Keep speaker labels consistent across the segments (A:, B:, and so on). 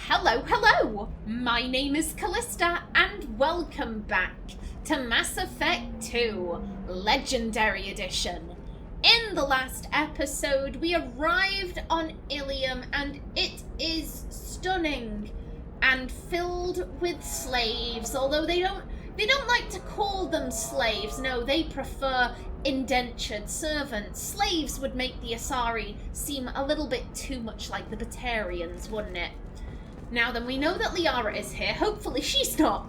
A: Hello! My name is Kallista, and welcome back to Mass Effect 2 Legendary Edition. In the last episode, we arrived on Illium, and it is stunning and filled with slaves, although they don't like to call them slaves. No, they prefer indentured servants. Slaves would make the Asari seem a little bit too much like the Batarians, wouldn't it? Now then, we know that Liara is here. Hopefully she's not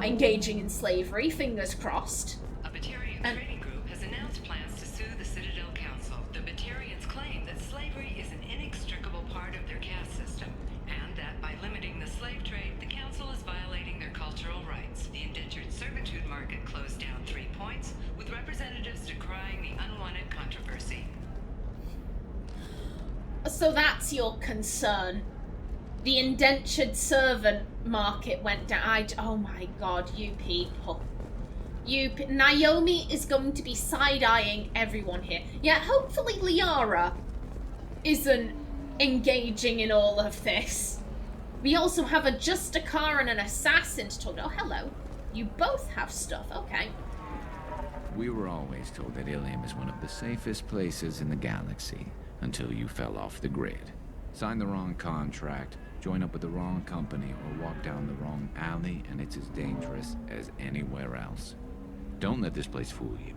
A: engaging in slavery, fingers crossed.
B: A Batarian trading group has announced plans to sue the Citadel Council. The Batarians claim that slavery is an inextricable part of their caste system, and that by limiting the slave trade, the Council is violating their cultural rights. The indentured servitude market closed down 3 points, with representatives decrying the unwanted controversy.
A: So that's your concern. The indentured servant market went down. Oh my god, you people. Naomi is going to be side-eyeing everyone here. Yeah, hopefully Liara isn't engaging in all of this. We also have a Justicar and an assassin to talk to. Oh, hello. You both have stuff. Okay.
C: We were always told that Illium is one of the safest places in the galaxy, until you fell off the grid. Signed the wrong contract, join up with the wrong company, or walk down the wrong alley, and it's as dangerous as anywhere else. Don't let this place fool you.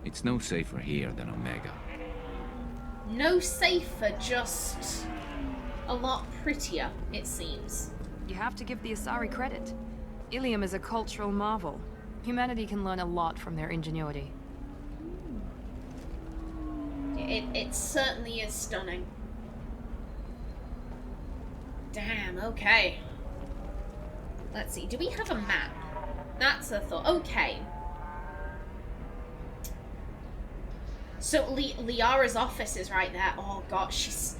C: It's no safer here than Omega.
A: No safer, just a lot prettier, it seems.
D: You have to give the Asari credit. Illium is a cultural marvel. Humanity can learn a lot from their ingenuity.
A: It certainly is stunning. Damn, okay. Let's see, do we have a map? That's a thought. Okay. So Liara's office is right there. Oh god, she's...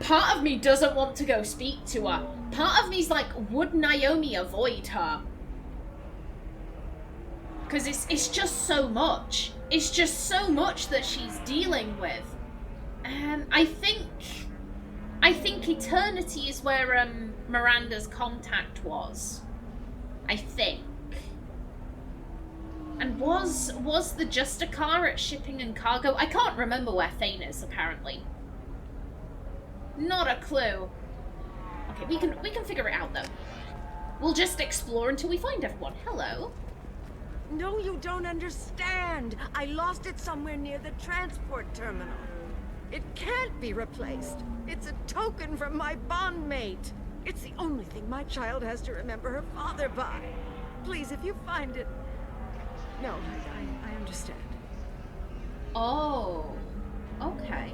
A: Part of me doesn't want to go speak to her. Part of me's like, would Naomi avoid her? Because it's just so much. It's just so much that she's dealing with. I think Eternity is where Miranda's contact was. I think. And was the Justicar at shipping and cargo? I can't remember where Thane is, apparently. Not a clue. Okay, we can figure it out though. We'll just explore until we find everyone. Hello.
E: No, you don't understand. I lost it somewhere near the transport terminal. It can't be replaced. It's a token from my bondmate. It's the only thing my child has to remember her father by. Please, if you find it... No, I understand.
A: Oh, okay.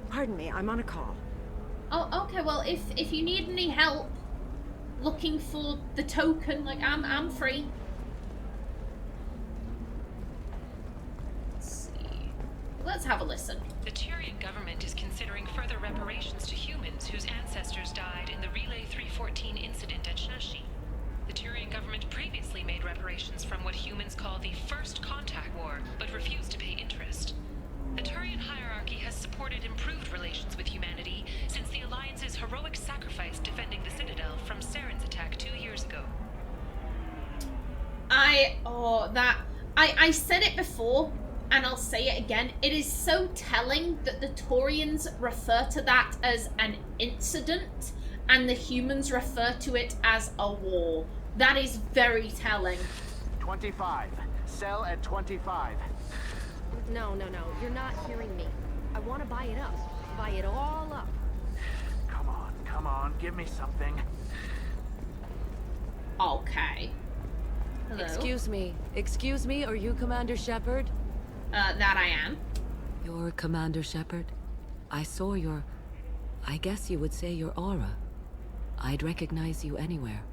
E: Pardon me, I'm on a call.
A: Oh, okay, well, if you need any help looking for the token, like, I'm free. Let's have a listen.
B: The Tyrian government is considering further reparations to humans whose ancestors died in the Relay 314 incident at Shashi. The Tyrian government previously made reparations from what humans call the First Contact War, but refused to pay interest. The Turian hierarchy has supported improved relations with humanity since the Alliance's heroic sacrifice defending the Citadel from Saren's attack 2 years ago.
A: I said it before, and I'll say it again. It is so telling that the Taurians refer to that as an incident, and the humans refer to it as a war. That is very telling.
F: 25. Sell at 25.
G: No, you're not hearing me. I want to buy it up. Buy it all up.
F: Come on, give me something.
A: Okay. Hello?
H: Excuse me, are you Commander Shepard?
A: That I am.
H: You're Commander Shepard? I saw your... I guess you would say your aura. I'd recognize you anywhere.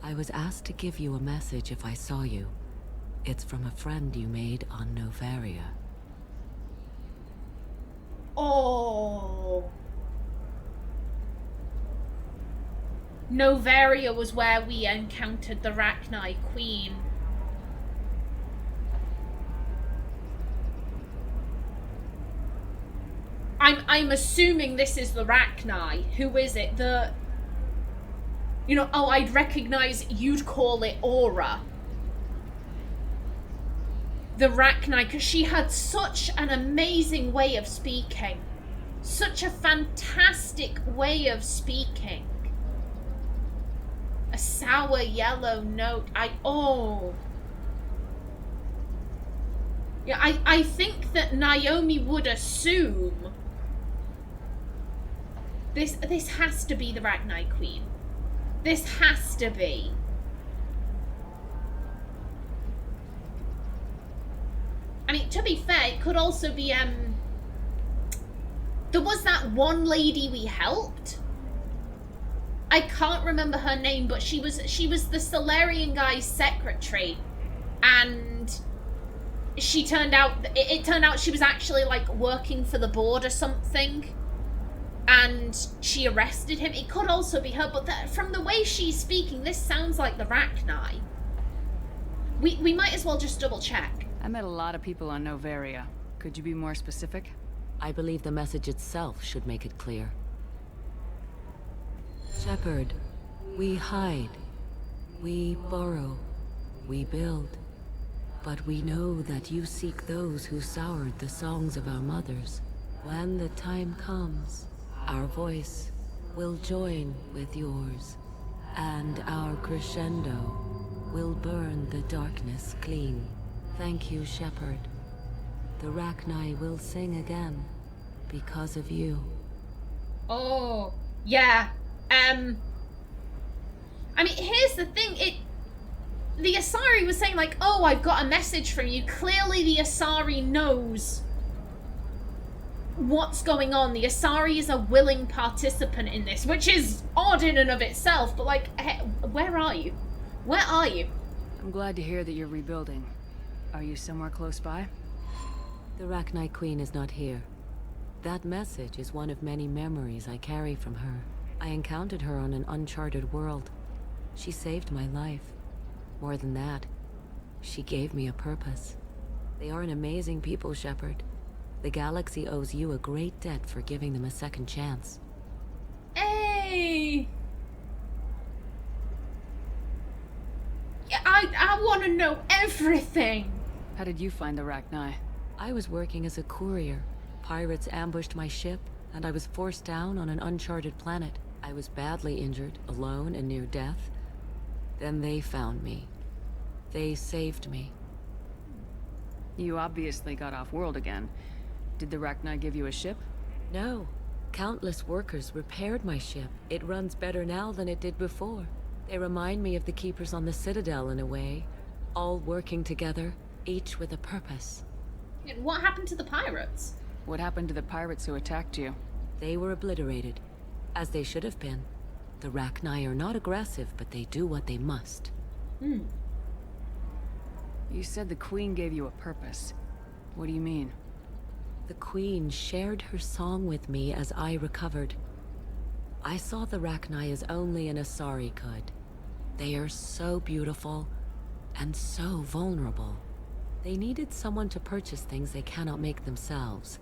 H: I was asked to give you a message if I saw you. It's from a friend you made on Noveria.
A: Oh. Noveria was where we encountered the Rachni Queen. I'm assuming this is the Rachni. Who is it? The... You know, oh, I'd recognize you'd call it Aura. The Rachni, because she had such an amazing way of speaking. Such a fantastic way of speaking. A sour yellow note. Yeah, I think that Naomi would assume this has to be the Rachni Queen. This has to be. I mean, to be fair, it could also be, there was that one lady we helped. I can't remember her name, but she was the Solarian guy's secretary. And she turned out, it turned out she was actually, like, working for the board or something. And she arrested him. It could also be her, but from the way she's speaking, this sounds like the Rachni. We might as well just double check.
I: I met a lot of people on Noveria. Could you be more specific?
H: I believe the message itself should make it clear. Shepard, we hide. We borrow. We build. But we know that you seek those who soured the songs of our mothers. When the time comes, our voice will join with yours, and our crescendo will burn the darkness clean. Thank you, Shepard. The Rachni will sing again because of you.
A: Oh, yeah. I mean, here's the thing. The Asari was saying, like, oh, I've got a message from you. Clearly the Asari knows what's going on. The Asari is a willing participant in this, which is odd in and of itself, but, like, hey, where are you? Where are you?
I: I'm glad to hear that you're rebuilding. Are you somewhere close by?
H: The Rachni Queen is not here. That message is one of many memories I carry from her. I encountered her on an uncharted world. She saved my life. More than that, she gave me a purpose. They are an amazing people, Shepard. The galaxy owes you a great debt for giving them a second chance.
A: Hey! Yeah, I want to know everything!
I: How did you find the Rachni?
H: I was working as a courier. Pirates ambushed my ship, and I was forced down on an uncharted planet. I was badly injured, alone and near death. Then they found me. They saved me.
I: You obviously got off-world again. Did the Rachni give you a ship?
H: No. Countless workers repaired my ship. It runs better now than it did before. They remind me of the Keepers on the Citadel in a way. All working together, each with a purpose.
A: And what happened to the pirates?
I: What happened to the pirates who attacked you?
H: They were obliterated, as they should have been. The Rachni are not aggressive, but they do what they must.
A: Hmm.
I: You said the Queen gave you a purpose. What do you mean?
H: The Queen shared her song with me as I recovered. I saw the Rachni as only an Asari could. They are so beautiful, and so vulnerable. They needed someone to purchase things they cannot make themselves.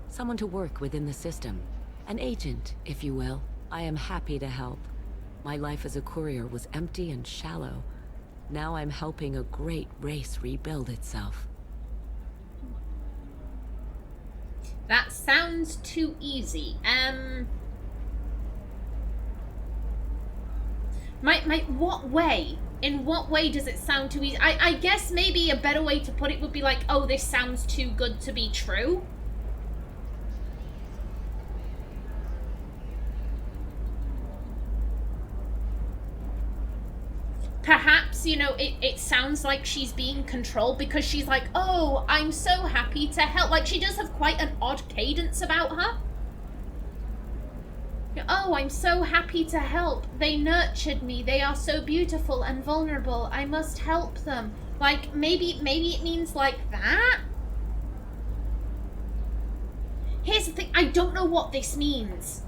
H: Someone to work within the system. An agent, if you will. I am happy to help. My life as a courier was empty and shallow. Now I'm helping a great race rebuild itself.
A: That sounds too easy. What way? In what way does it sound too easy? I guess maybe a better way to put it would be like, oh, this sounds too good to be true. Perhaps, you know, it sounds like she's being controlled because she's like, oh, I'm so happy to help. Like, she does have quite an odd cadence about her. Oh, I'm so happy to help. They nurtured me. They are so beautiful and vulnerable. I must help them. Like, maybe it means like that? Here's the thing. I don't know what this means.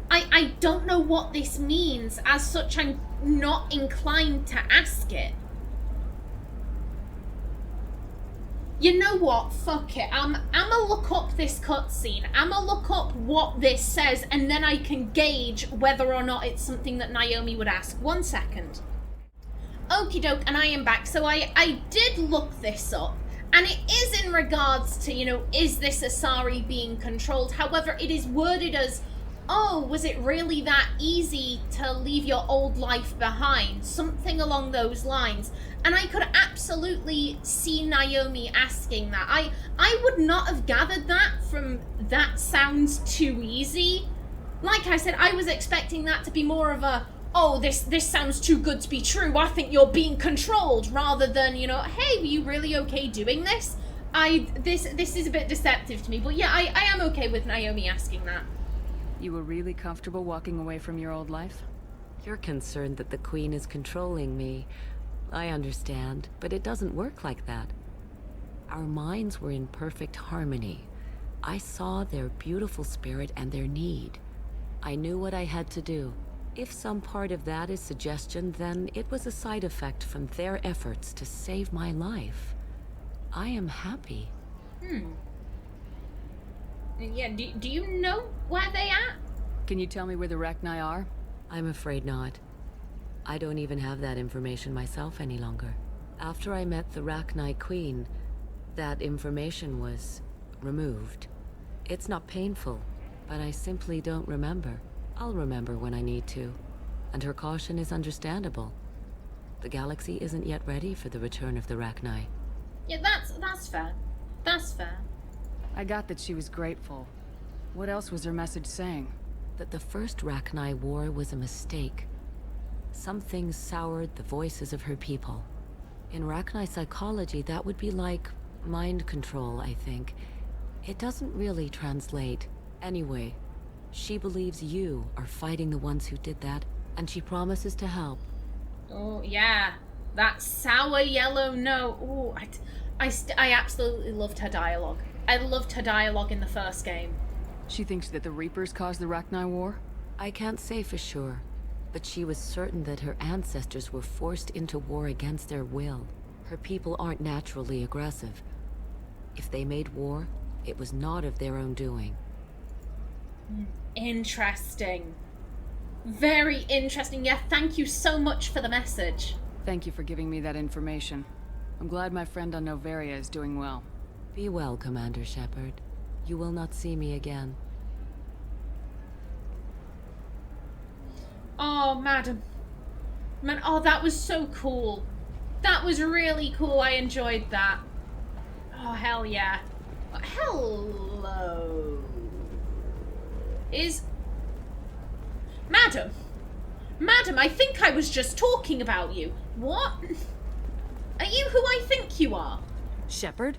A: I don't know what this means. As such, I'm not inclined to ask it. You know what? Fuck it. I'ma look up this cutscene. I'ma look up what this says, and then I can gauge whether or not it's something that Naomi would ask. 1 second. Okie doke, and I am back. So I did look this up, and it is in regards to, you know, is this Asari being controlled? However, it is worded as, oh, was it really that easy to leave your old life behind? Something along those lines. And I could absolutely see Naomi asking that. I would not have gathered that from that sounds too easy. Like I said, I was expecting that to be more of a, oh, this sounds too good to be true. I think you're being controlled, rather than, you know, hey, were you really okay doing this? This is a bit deceptive to me, but yeah, I am okay with Naomi asking that.
I: You were really comfortable walking away from your old life?
H: You're concerned that the Queen is controlling me. I understand, but it doesn't work like that. Our minds were in perfect harmony. I saw their beautiful spirit and their need. I knew what I had to do. If some part of that is suggestion, then it was a side effect from their efforts to save my life. I am happy.
A: Yeah, do you know where they at?
I: Can you tell me where the Rachni are?
H: I'm afraid not. I don't even have that information myself any longer. After I met the Rachni Queen, that information was removed. It's not painful, but I simply don't remember. I'll remember when I need to, and her caution is understandable. The galaxy isn't yet ready for the return of the Rachni.
A: Yeah, that's fair. That's fair.
I: I got that she was grateful. What else was her message saying?
H: That the first Rachni war was a mistake. Some things soured the voices of her people. In Rachni psychology, that would be like mind control, I think. It doesn't really translate. Anyway, she believes you are fighting the ones who did that, and she promises to help.
A: Oh, yeah. That sour yellow note. Oh, I absolutely loved her dialogue. I loved her dialogue in the first game.
I: She thinks that the Reapers caused the Rachni War?
H: I can't say for sure, but she was certain that her ancestors were forced into war against their will. Her people aren't naturally aggressive. If they made war, it was not of their own doing.
A: Interesting. Very interesting. Yeah, thank you so much for the message.
I: Thank you for giving me that information. I'm glad my friend on Noveria is doing well.
H: Be well, Commander Shepard. You will not see me again.
A: Oh, madam. Man, oh, that was so cool. That was really cool. I enjoyed that. Oh, hell yeah. Hello. Madam. Madam, I think I was just talking about you. What? Are you who I think you are?
J: Shepard?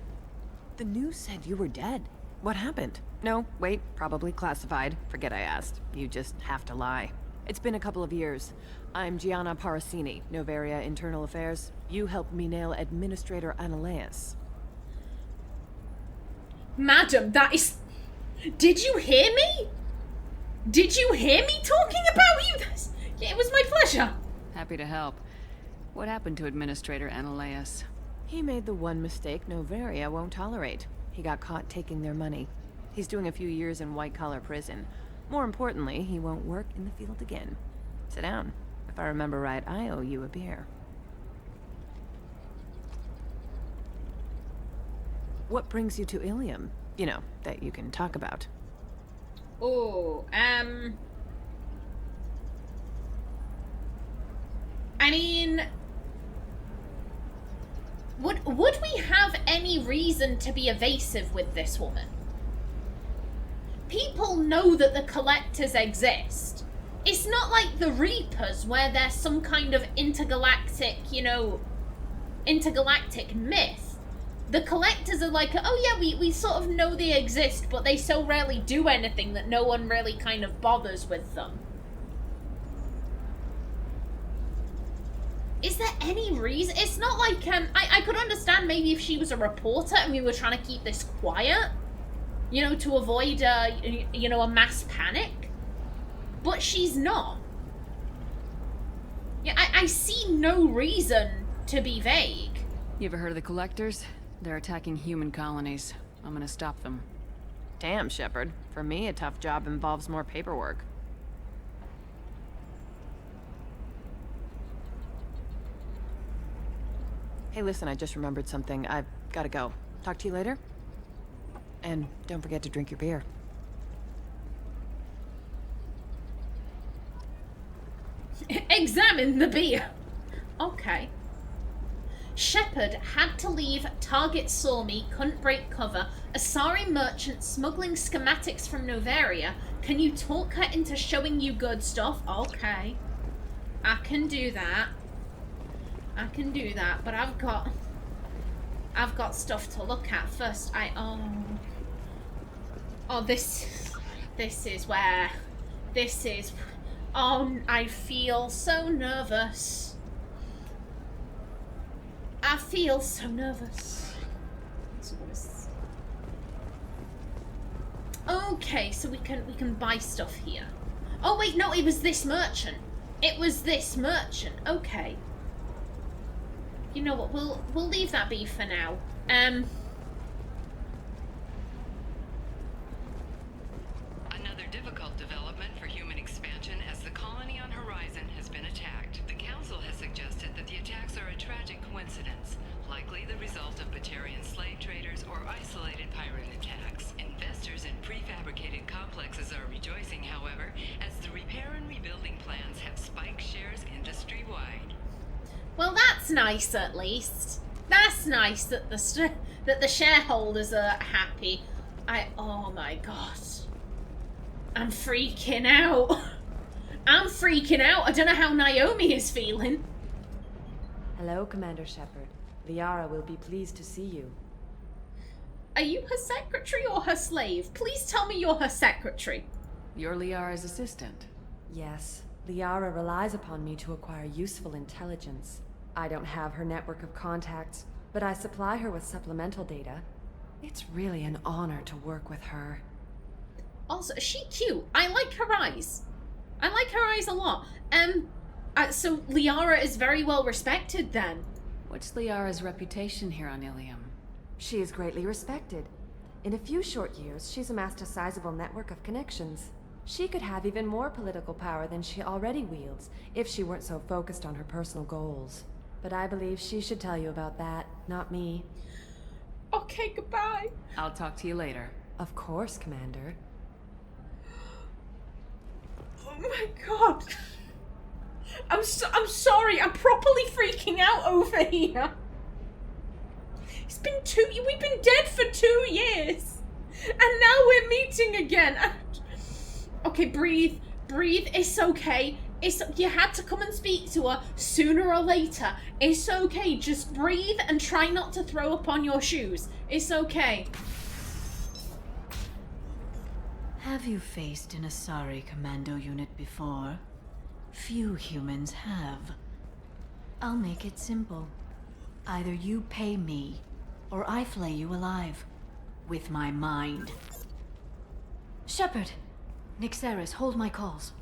J: The news said you were dead. What happened? No, wait, probably classified. Forget I asked. You just have to lie. It's been a couple of years. I'm Gianna Parasini, Noveria Internal Affairs. You helped me nail Administrator Ananias.
A: Madam, that is... Did you hear me? Did you hear me talking about you? Yeah, it was my pleasure.
I: Happy to help. What happened to Administrator Ananias?
J: He made the one mistake Noveria won't tolerate. He got caught taking their money. He's doing a few years in white-collar prison. More importantly, he won't work in the field again. Sit down. If I remember right, I owe you a beer. What brings you to Illium? You know, that you can talk about.
A: Oh, I mean... Would we have any reason to be evasive with this woman? People know that the Collectors exist. It's not like the Reapers, where there's some kind of intergalactic, you know, intergalactic myth. The Collectors are like, oh yeah, we sort of know they exist, but they so rarely do anything that no one really kind of bothers with them. Is there any reason? It's not like, I could understand maybe if she was a reporter and we were trying to keep this quiet, you know, to avoid, you know, a mass panic. But she's not. Yeah, I see no reason to be vague.
I: You ever heard of the Collectors? They're attacking human colonies. I'm gonna stop them.
J: Damn, Shepard. For me, a tough job involves more paperwork. Hey, listen, I just remembered something. I've gotta go. Talk to you later? And don't forget to drink your beer.
A: Examine the beer. Okay. Shepard had to leave. Target saw me, couldn't break cover. Asari merchant smuggling schematics from Noveria. Can you talk her into showing you good stuff? Okay. I can do that. I can do that, but I've got stuff to look at first. This is where I feel so nervous. I feel so nervous. Okay, so we can buy stuff here. Oh wait, no, it was this merchant. It was this merchant. Okay. You know what? We'll leave that be for now.
B: Another difficult development for human expansion as the colony on Horizon has been attacked. The Council has suggested that the attacks are a tragic coincidence, likely the result of Batarian slave traders or isolated pirate attacks. Investors in prefabricated complexes are rejoicing, however, as the repair and rebuilding plans have spiked shares industry-wide.
A: Well, that's nice at least. That's nice that the shareholders are happy. Oh my god. I'm freaking out. I'm freaking out. I don't know how Naomi is feeling.
K: Hello, Commander Shepard. Liara will be pleased to see you.
A: Are you her secretary or her slave? Please tell me you're her secretary.
I: You're Liara's assistant.
K: Yes. Liara relies upon me to acquire useful intelligence. I don't have her network of contacts, but I supply her with supplemental data. It's really an honor to work with her.
A: Also, is she cute? I like her eyes. I like her eyes a lot. So Liara is very well respected then.
I: What's Liara's reputation here on Illium?
K: She is greatly respected. In a few short years, she's amassed a sizable network of connections. She could have even more political power than she already wields, if she weren't so focused on her personal goals. But I believe she should tell you about that, not me.
A: Okay, goodbye.
I: I'll talk to you later.
K: Of course, Commander.
A: Oh my god. I'm sorry, I'm properly freaking out over here. We've been dead for 2 years. And now we're meeting again. Okay, breathe. It's okay. You had to come and speak to her sooner or later. It's okay. Just breathe and try not to throw up on your shoes. It's okay.
L: Have you faced an Asari commando unit before? Few humans have. I'll make it simple. Either you pay me, or I flay you alive. With my mind. Shepard! Nixeris, hold my calls.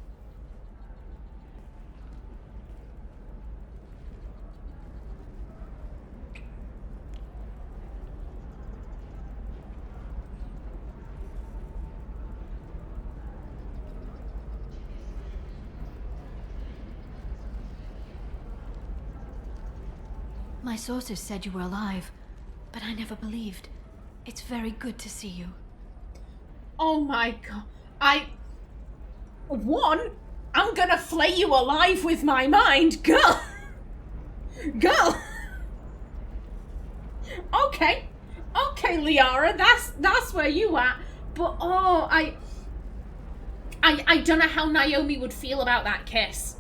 L: My sources said you were alive, but I never believed. It's very good to see you.
A: Oh my god. I'm gonna flay you alive with my mind. Girl! Okay, Liara, that's where you at. But I don't know how Naomi would feel about that kiss.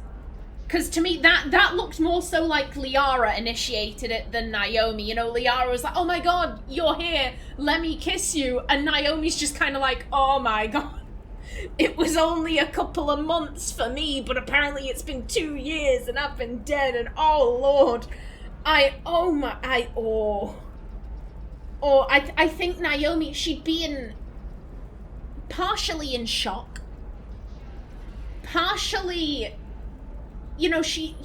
A: Because to me, that looked more so like Liara initiated it than Naomi. You know, Liara was like, oh my god, you're here, let me kiss you. And Naomi's just kind of like, oh my god. It was only a couple of months for me, but apparently it's been 2 years and I've been dead and oh lord. I think Naomi, she'd be partially in shock. Partially you know, she,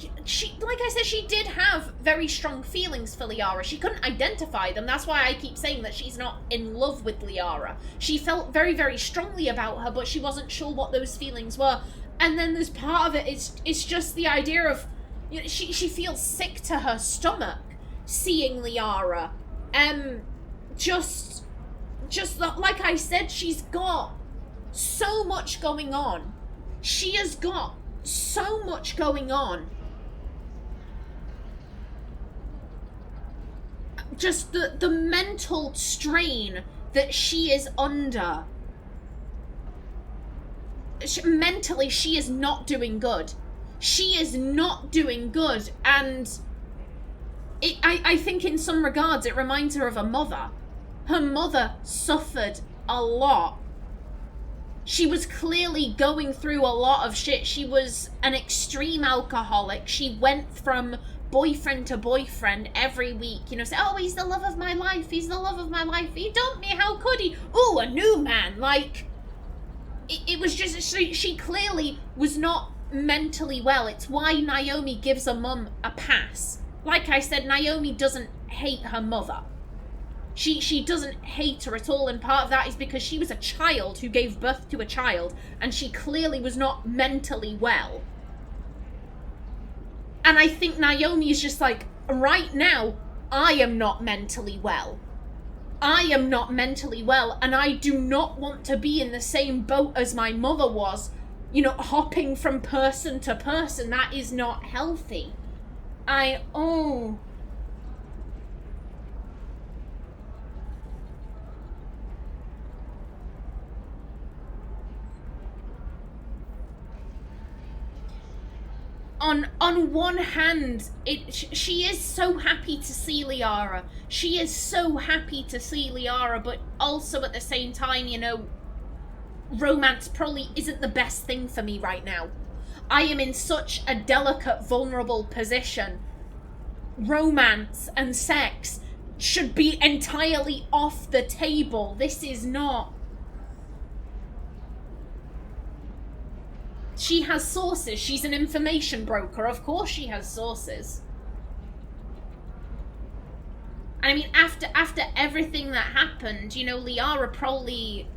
A: like I said, she did have very strong feelings for Liara. She couldn't identify them. That's why I keep saying that she's not in love with Liara. She felt very, very strongly about her, but she wasn't sure what those feelings were. And then there's part of it, it's just the idea of, you know, she feels sick to her stomach seeing Liara. Just like I said, she's got so much going on. She has got so much going on. Just the mental strain that she is under. Mentally, she is not doing good. She is not doing good, and I think in some regards it reminds her of a mother. Her mother suffered a lot. She was clearly going through a lot of shit. She was an extreme alcoholic. She went from boyfriend to boyfriend every week. You know, say, oh, he's the love of my life. He's the love of my life. He dumped me. How could he? Ooh, a new man. Like, it was just, she clearly was not mentally well. It's why Naomi gives her mum a pass. Like I said, Naomi doesn't hate her mother. She doesn't hate her at all, and part of that is because she was a child who gave birth to a child, and she clearly was not mentally well. And I think Naomi is just like, right now, I am not mentally well. I am not mentally well, and I do not want to be in the same boat as my mother was, you know, hopping from person to person. That is not healthy. On one hand, she is so happy to see Liara. She is so happy to see Liara, but also at the same time, you know, romance probably isn't the best thing for me right now. I am in such a delicate, vulnerable position. Romance and sex should be entirely off the table. This is not. She has sources. She's an information broker. Of course she has sources. I mean, after everything that happened, you know, Liara probably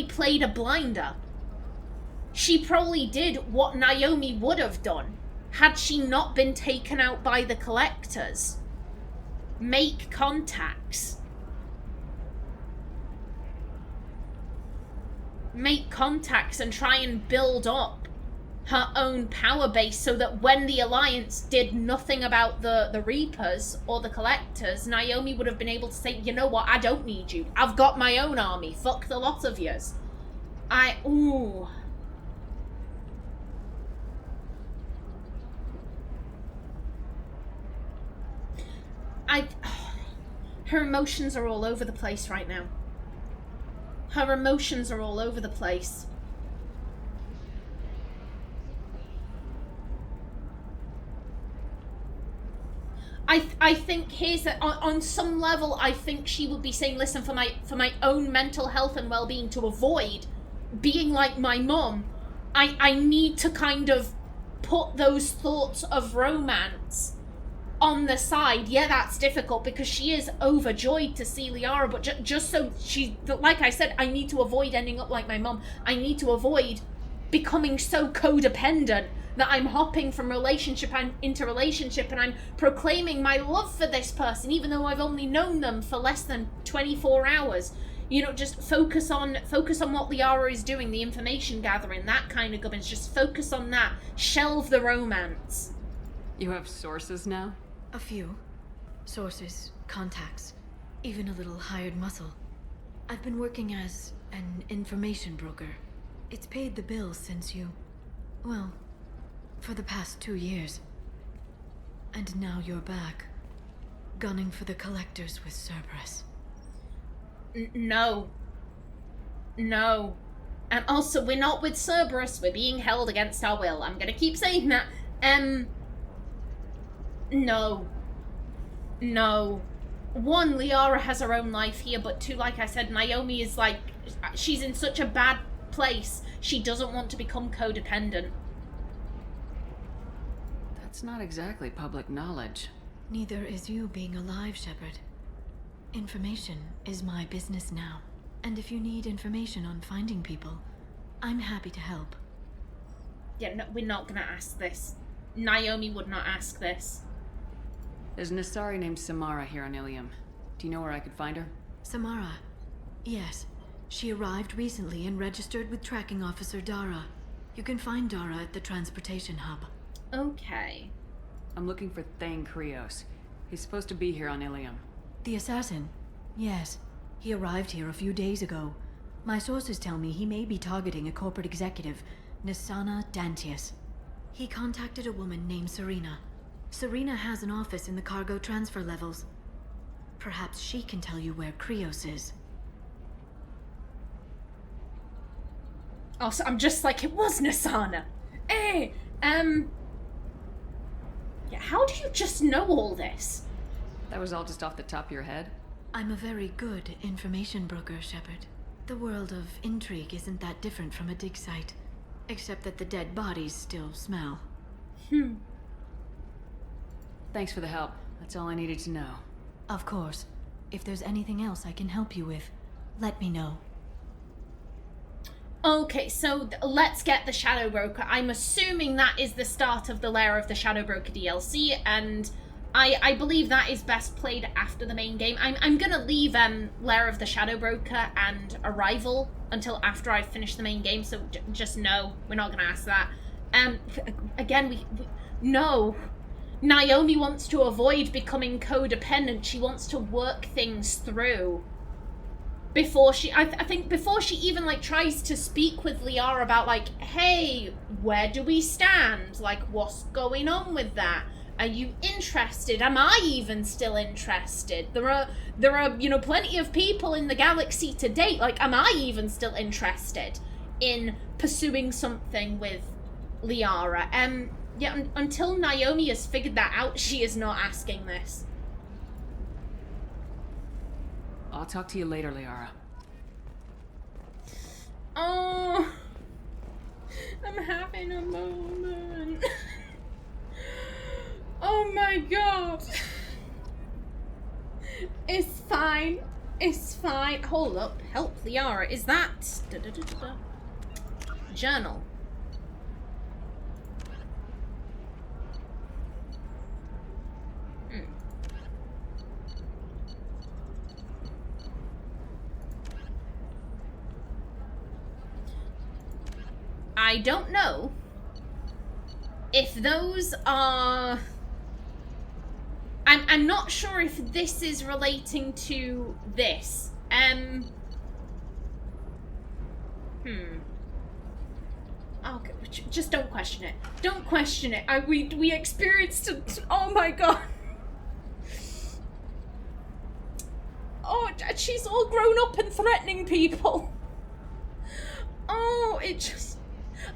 A: played a blinder. She probably did what Naomi would have done had she not been taken out by the collectors. Make contacts. Make contacts and try and build up her own power base so that when the Alliance did nothing about the Reapers or the Collectors, Naomi would have been able to say, you know what, I don't need you. I've got my own army. Fuck the lot of yous. Her emotions are all over the place right now. Her emotions are all over the place. I think here's on some level I think she would be saying, listen, for my own mental health and well-being, to avoid being like my mum, I need to kind of put those thoughts of romance on the side. Yeah, that's difficult because she is overjoyed to see Liara, but just so she, like I said, I need to avoid ending up like my mum. I need to avoid becoming so codependent that I'm hopping from relationship into relationship and I'm proclaiming my love for this person even though I've only known them for less than 24 hours. You know, just focus on what Liara is doing, the information gathering, that kind of gubbins. Just focus on that. Shelve the romance.
I: You have sources now?
L: A few. Sources, contacts, even a little hired muscle. I've been working as an information broker. It's paid the bills since you... well, for the past 2 years. And now you're back, gunning for the Collectors with Cerberus.
A: No. No. And also, we're not with Cerberus, we're being held against our will. I'm gonna keep saying that. No. No. One, Liara has her own life here, but two, like I said, Naomi is like, she's in such a bad place. She doesn't want to become codependent.
I: That's not exactly public knowledge.
L: Neither is you being alive, Shepard. Information is my business now. And if you need information on finding people, I'm happy to help.
A: Yeah, no, we're not gonna ask this. Naomi would not ask this.
I: There's an Asari named Samara here on Illium. Do you know where I could find her?
L: Samara? Yes. She arrived recently and registered with Tracking Officer Dara. You can find Dara at the transportation hub.
A: Okay.
I: I'm looking for Thane Krios. He's supposed to be here on Illium.
L: The assassin? Yes. He arrived here a few days ago. My sources tell me he may be targeting a corporate executive, Nisana Dantius. He contacted a woman named Serena. Serena has an office in the cargo transfer levels. Perhaps she can tell you where Krios is.
A: Oh, so I'm just like, it was Nisana. Yeah, how do you just know all this?
I: That was all just off the top of your head?
L: I'm a very good information broker, Shepard. The world of intrigue isn't that different from a dig site, except that the dead bodies still smell.
I: Thanks for the help. That's all I needed to know.
L: Of course. If there's anything else I can help you with, let me know.
A: Okay, so let's get the Shadow Broker. I'm assuming that is the start of the Lair of the Shadow Broker DLC, and I believe that is best played after the main game. I'm gonna leave Lair of the Shadow Broker and Arrival until after I've finished the main game, so just know we're not gonna ask that. Again, we no. Naomi wants to avoid becoming codependent. She wants to work things through. Before she, I think before she even, like, tries to speak with Liara about, like, hey, where do we stand? Like, what's going on with that? Are you interested? Am I even still interested? There are, you know, plenty of people in the galaxy to date. Like, am I even still interested in pursuing something with Liara? Yeah, until Naomi has figured that out, she is not asking this.
I: I'll talk to you later, Liara.
A: Oh, I'm having a moment. Oh my god. It's fine. It's fine. Hold up. Help Liara. Is that... Journal. I don't know if those are... I'm not sure if this is relating to this. Okay, just don't question it. Don't question it. We experienced it. Oh my god. Oh, she's all grown up and threatening people. Oh, it just...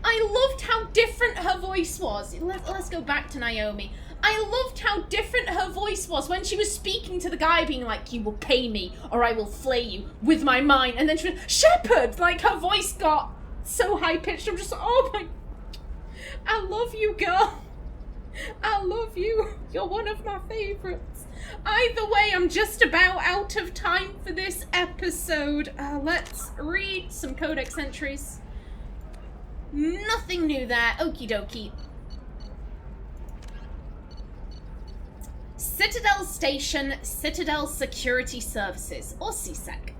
A: I loved how different her voice was. Let's go back to Naomi. I loved how different her voice was when she was speaking to the guy, being like, you will pay me or I will flay you with my mind. And then she went, Shepard! Like, her voice got so high-pitched. I'm just, oh my... I love you, girl. I love you. You're one of my favorites. Either way, I'm just about out of time for this episode. Let's read some codex entries. Nothing new there. Okie dokie. Citadel Station, Citadel Security Services, or CSEC.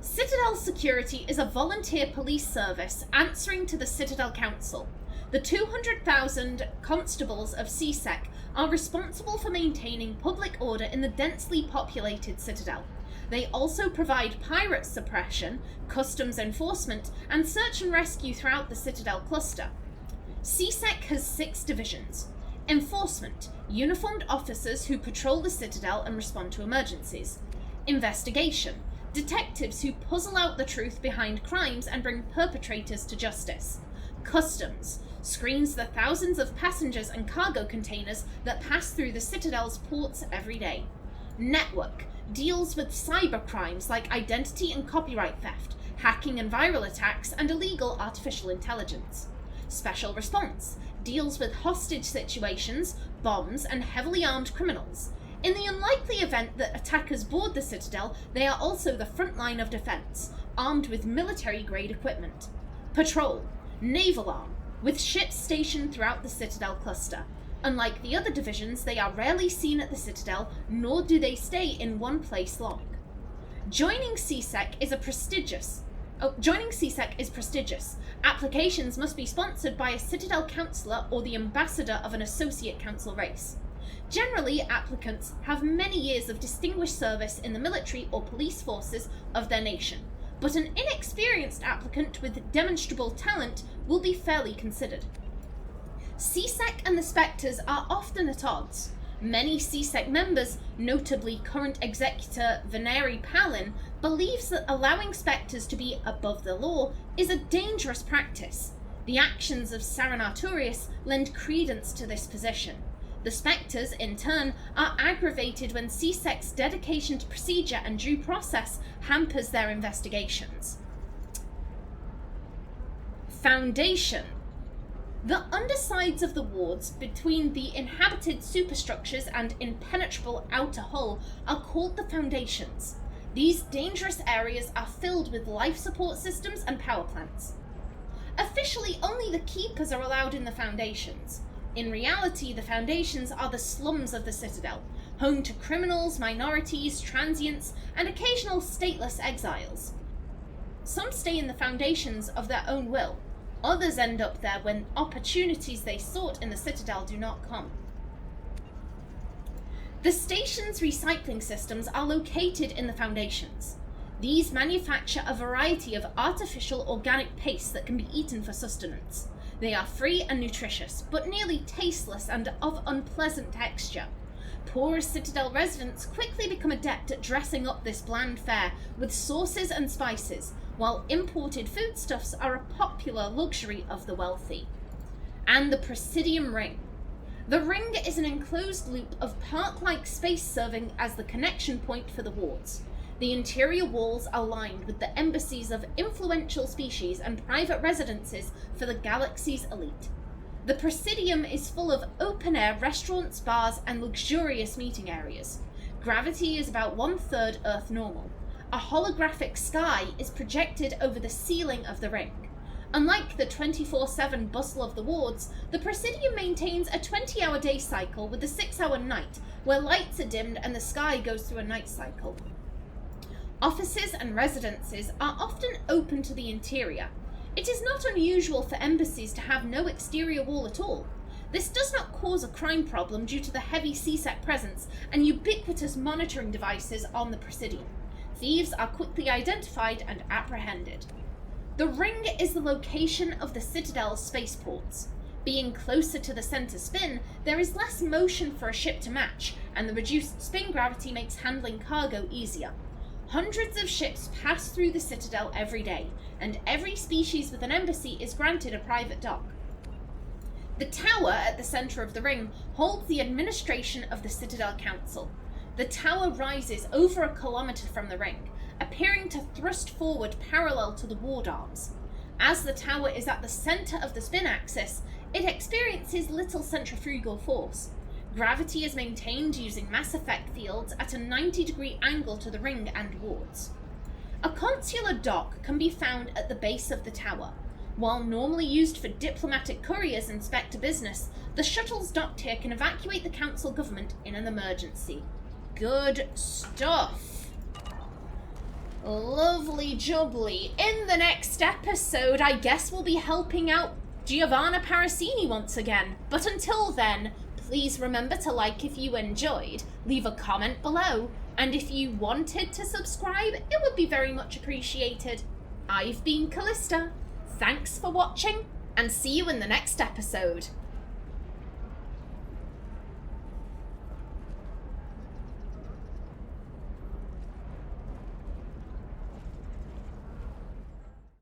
A: Citadel Security is a volunteer police service answering to the Citadel Council. The 200,000 constables of CSEC are responsible for maintaining public order in the densely populated Citadel. They also provide pirate suppression, customs enforcement, and search and rescue throughout the Citadel cluster. CSEC has 6 divisions. Enforcement, uniformed officers who patrol the Citadel and respond to emergencies. Investigation, detectives who puzzle out the truth behind crimes and bring perpetrators to justice. Customs, screens the thousands of passengers and cargo containers that pass through the Citadel's ports every day. Network, deals with cyber crimes like identity and copyright theft, hacking and viral attacks, and illegal artificial intelligence. Special Response deals with hostage situations, bombs, and heavily armed criminals. In the unlikely event that attackers board the Citadel, they are also the front line of defense, armed with military-grade equipment. Patrol, naval arm, with ships stationed throughout the Citadel cluster. Unlike the other divisions, they are rarely seen at the Citadel, nor do they stay in one place long. Joining CSEC is prestigious. Applications must be sponsored by a Citadel Councillor or the ambassador of an associate council race. Generally, applicants have many years of distinguished service in the military or police forces of their nation, but an inexperienced applicant with demonstrable talent will be fairly considered. CSEC and the Spectres are often at odds. Many CSEC members, notably current executor Veneri Palin, believes that allowing Spectres to be above the law is a dangerous practice. The actions of Saran Arturius lend credence to this position. The Spectres, in turn, are aggravated when CSEC's dedication to procedure and due process hampers their investigations. Foundation. The undersides of the wards between the inhabited superstructures and impenetrable outer hull are called the foundations. These dangerous areas are filled with life support systems and power plants. Officially, only the Keepers are allowed in the foundations. In reality, the foundations are the slums of the Citadel, home to criminals, minorities, transients, and occasional stateless exiles. Some stay in the foundations of their own will. Others end up there when opportunities they sought in the Citadel do not come. The station's recycling systems are located in the foundations. These manufacture a variety of artificial organic paste that can be eaten for sustenance. They are free and nutritious, but nearly tasteless and of unpleasant texture. Poor Citadel residents quickly become adept at dressing up this bland fare with sauces and spices, while imported foodstuffs are a popular luxury of the wealthy. And the Presidium Ring. The ring is an enclosed loop of park-like space serving as the connection point for the wards. The interior walls are lined with the embassies of influential species and private residences for the galaxy's elite. The Presidium is full of open-air restaurants, bars, and luxurious meeting areas. Gravity is about 1/3 Earth normal. A holographic sky is projected over the ceiling of the ring. Unlike the 24/7 bustle of the wards, the Presidium maintains a 20-hour day cycle with a 6-hour night, where lights are dimmed and the sky goes through a night cycle. Offices and residences are often open to the interior. It is not unusual for embassies to have no exterior wall at all. This does not cause a crime problem due to the heavy CSEC presence and ubiquitous monitoring devices on the Presidium. Thieves are quickly identified and apprehended. The ring is the location of the Citadel's spaceports. Being closer to the center spin, there is less motion for a ship to match, and the reduced spin gravity makes handling cargo easier. Hundreds of ships pass through the Citadel every day, and every species with an embassy is granted a private dock. The tower at the center of the ring holds the administration of the Citadel Council. The tower rises over 1 kilometer from the ring, appearing to thrust forward parallel to the ward arms. As the tower is at the center of the spin axis, it experiences little centrifugal force. Gravity is maintained using mass effect fields at a 90-degree angle to the ring and wards. A consular dock can be found at the base of the tower. While normally used for diplomatic couriers and Spectre business, the shuttles docked here can evacuate the council government in an emergency. Good stuff. Lovely jubbly. In the next episode, I guess we'll be helping out Gianna Parasini once again. But until then, please remember to like if you enjoyed, leave a comment below, and if you wanted to subscribe, it would be very much appreciated. I've been Callista. Thanks for watching, and see you in the next episode.